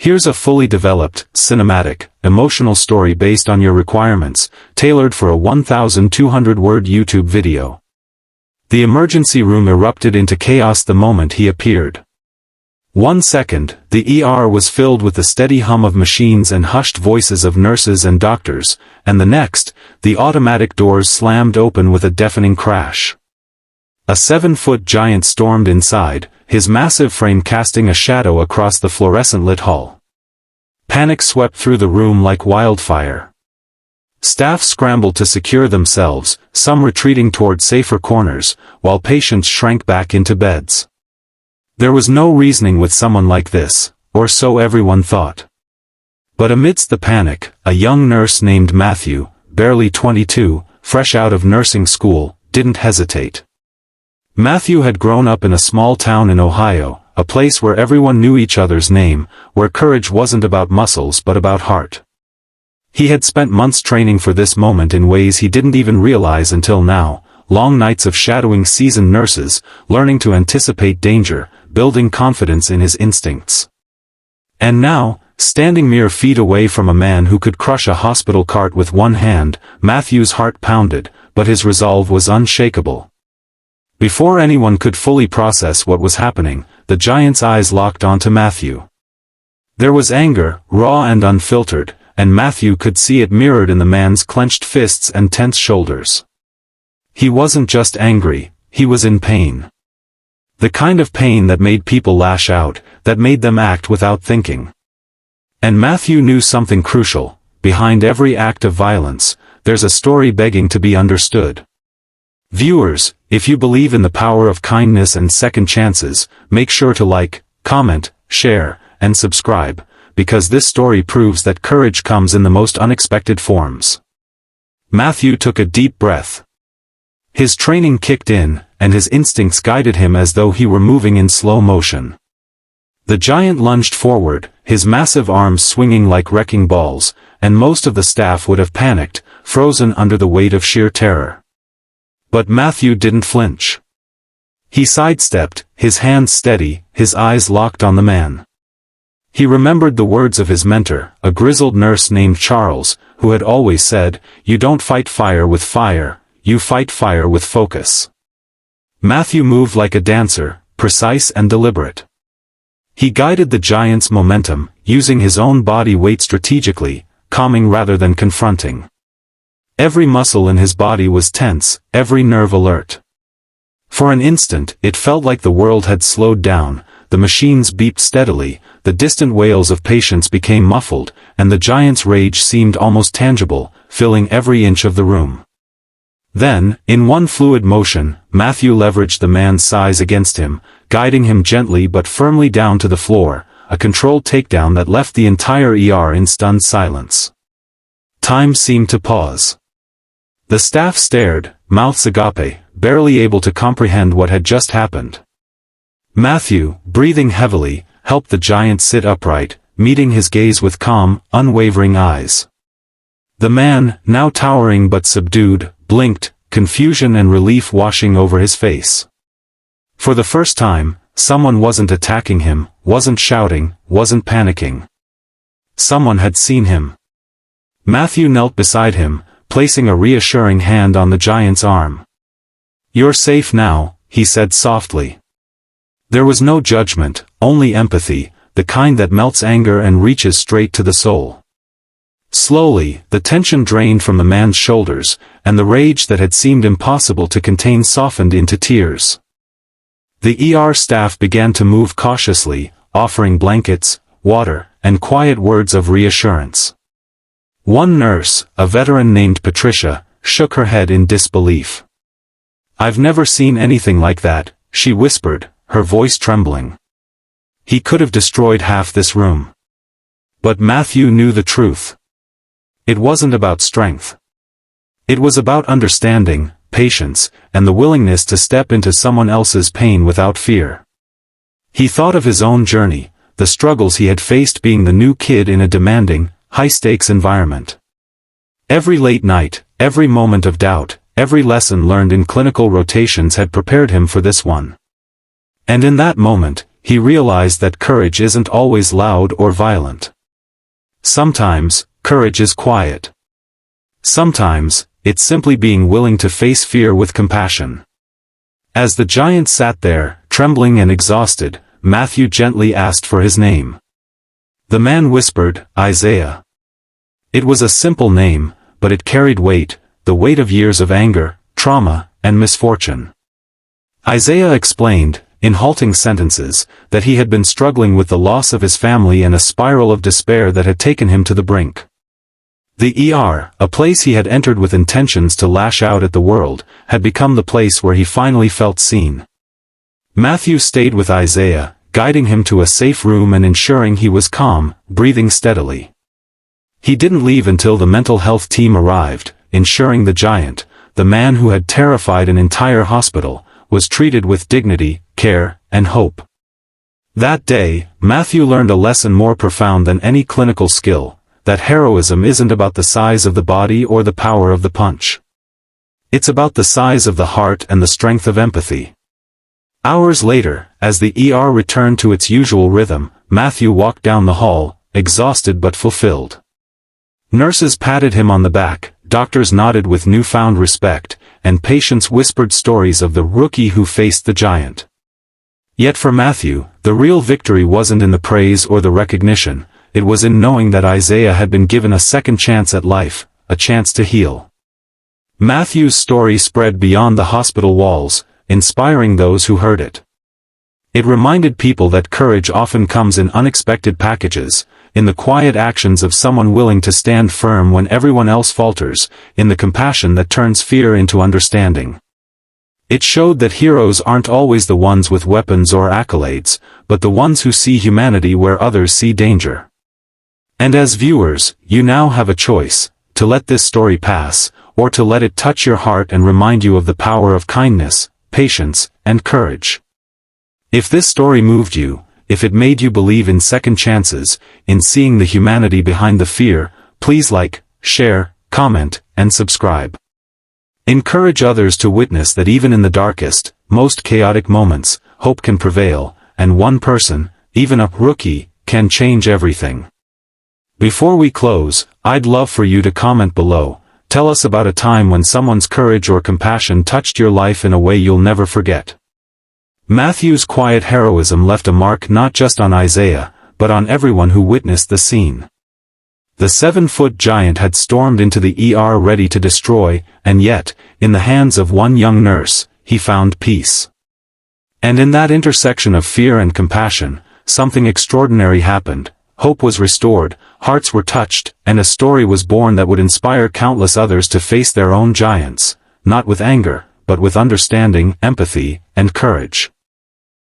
Here's a fully developed, cinematic, emotional story based on your requirements, tailored for a 1,200-word YouTube video. The emergency room erupted into chaos the moment he appeared. 1 second, the ER was filled with the steady hum of machines and hushed voices of nurses and doctors, and the next, the automatic doors slammed open with a deafening crash. A 7-foot giant stormed inside, his massive frame casting a shadow across the fluorescent-lit hall. Panic swept through the room like wildfire. Staff scrambled to secure themselves, some retreating toward safer corners, while patients shrank back into beds. There was no reasoning with someone like this, or so everyone thought. But amidst the panic, a young nurse named Matthew, barely 22, fresh out of nursing school, didn't hesitate. Matthew had grown up in a small town in Ohio, a place where everyone knew each other's name, where courage wasn't about muscles but about heart. He had spent months training for this moment in ways he didn't even realize until now, long nights of shadowing seasoned nurses, learning to anticipate danger, building confidence in his instincts. And now, standing mere feet away from a man who could crush a hospital cart with one hand, Matthew's heart pounded, but his resolve was unshakable. Before anyone could fully process what was happening, the giant's eyes locked onto Matthew. There was anger, raw and unfiltered, and Matthew could see it mirrored in the man's clenched fists and tense shoulders. He wasn't just angry, he was in pain. The kind of pain that made people lash out, that made them act without thinking. And Matthew knew something crucial: behind every act of violence, there's a story begging to be understood. Viewers, if you believe in the power of kindness and second chances, make sure to like, comment, share, and subscribe, because this story proves that courage comes in the most unexpected forms. Matthew took a deep breath. His training kicked in, and his instincts guided him as though he were moving in slow motion. The giant lunged forward, his massive arms swinging like wrecking balls, and most of the staff would have panicked, frozen under the weight of sheer terror. But Matthew didn't flinch. He sidestepped, his hands steady, his eyes locked on the man. He remembered the words of his mentor, a grizzled nurse named Charles, who had always said, "You don't fight fire with fire, you fight fire with focus." Matthew moved like a dancer, precise and deliberate. He guided the giant's momentum, using his own body weight strategically, calming rather than confronting. Every muscle in his body was tense, every nerve alert. For an instant, it felt like the world had slowed down, the machines beeped steadily, the distant wails of patients became muffled, and the giant's rage seemed almost tangible, filling every inch of the room. Then, in one fluid motion, Matthew leveraged the man's size against him, guiding him gently but firmly down to the floor, a controlled takedown that left the entire ER in stunned silence. Time seemed to pause. The staff stared, mouths agape, barely able to comprehend what had just happened. Matthew, breathing heavily, helped the giant sit upright, meeting his gaze with calm, unwavering eyes. The man, now towering but subdued, blinked, confusion and relief washing over his face. For the first time, someone wasn't attacking him, wasn't shouting, wasn't panicking. Someone had seen him. Matthew knelt beside him, placing a reassuring hand on the giant's arm. "You're safe now," he said softly. There was no judgment, only empathy, the kind that melts anger and reaches straight to the soul. Slowly, the tension drained from the man's shoulders, and the rage that had seemed impossible to contain softened into tears. The ER staff began to move cautiously, offering blankets, water, and quiet words of reassurance. One nurse, a veteran named Patricia, shook her head in disbelief. "I've never seen anything like that," she whispered, her voice trembling. "He could have destroyed half this room." But Matthew knew the truth. It wasn't about strength. It was about understanding, patience, and the willingness to step into someone else's pain without fear. He thought of his own journey, the struggles he had faced being the new kid in a demanding, high-stakes environment. Every late night, every moment of doubt, every lesson learned in clinical rotations had prepared him for this one. And in that moment, he realized that courage isn't always loud or violent. Sometimes, courage is quiet. Sometimes, it's simply being willing to face fear with compassion. As the giant sat there, trembling and exhausted, Matthew gently asked for his name. The man whispered, "Isaiah." It was a simple name, but it carried weight, the weight of years of anger, trauma, and misfortune. Isaiah explained, in halting sentences, that he had been struggling with the loss of his family and a spiral of despair that had taken him to the brink. The ER, a place he had entered with intentions to lash out at the world, had become the place where he finally felt seen. Matthew stayed with Isaiah, guiding him to a safe room and ensuring he was calm, breathing steadily. He didn't leave until the mental health team arrived, ensuring the giant, the man who had terrified an entire hospital, was treated with dignity, care, and hope. That day, Matthew learned a lesson more profound than any clinical skill, that heroism isn't about the size of the body or the power of the punch. It's about the size of the heart and the strength of empathy. Hours later, as the ER returned to its usual rhythm, Matthew walked down the hall, exhausted but fulfilled. Nurses patted him on the back, doctors nodded with newfound respect, and patients whispered stories of the rookie who faced the giant. Yet for Matthew, the real victory wasn't in the praise or the recognition, it was in knowing that Isaiah had been given a second chance at life, a chance to heal. Matthew's story spread beyond the hospital walls, inspiring those who heard it. It reminded people that courage often comes in unexpected packages, in the quiet actions of someone willing to stand firm when everyone else falters, in the compassion that turns fear into understanding. It showed that heroes aren't always the ones with weapons or accolades, but the ones who see humanity where others see danger. And as viewers, you now have a choice, to let this story pass, or to let it touch your heart and remind you of the power of kindness, patience, and courage. If this story moved you, if it made you believe in second chances, in seeing the humanity behind the fear, please like, share, comment, and subscribe. Encourage others to witness that even in the darkest, most chaotic moments, hope can prevail, and one person, even a rookie, can change everything. Before we close, I'd love for you to comment below. Tell us about a time when someone's courage or compassion touched your life in a way you'll never forget. Matthew's quiet heroism left a mark not just on Isaiah, but on everyone who witnessed the scene. The 7-foot giant had stormed into the ER ready to destroy, and yet, in the hands of one young nurse, he found peace. And in that intersection of fear and compassion, something extraordinary happened. Hope was restored, hearts were touched, and a story was born that would inspire countless others to face their own giants, not with anger, but with understanding, empathy, and courage.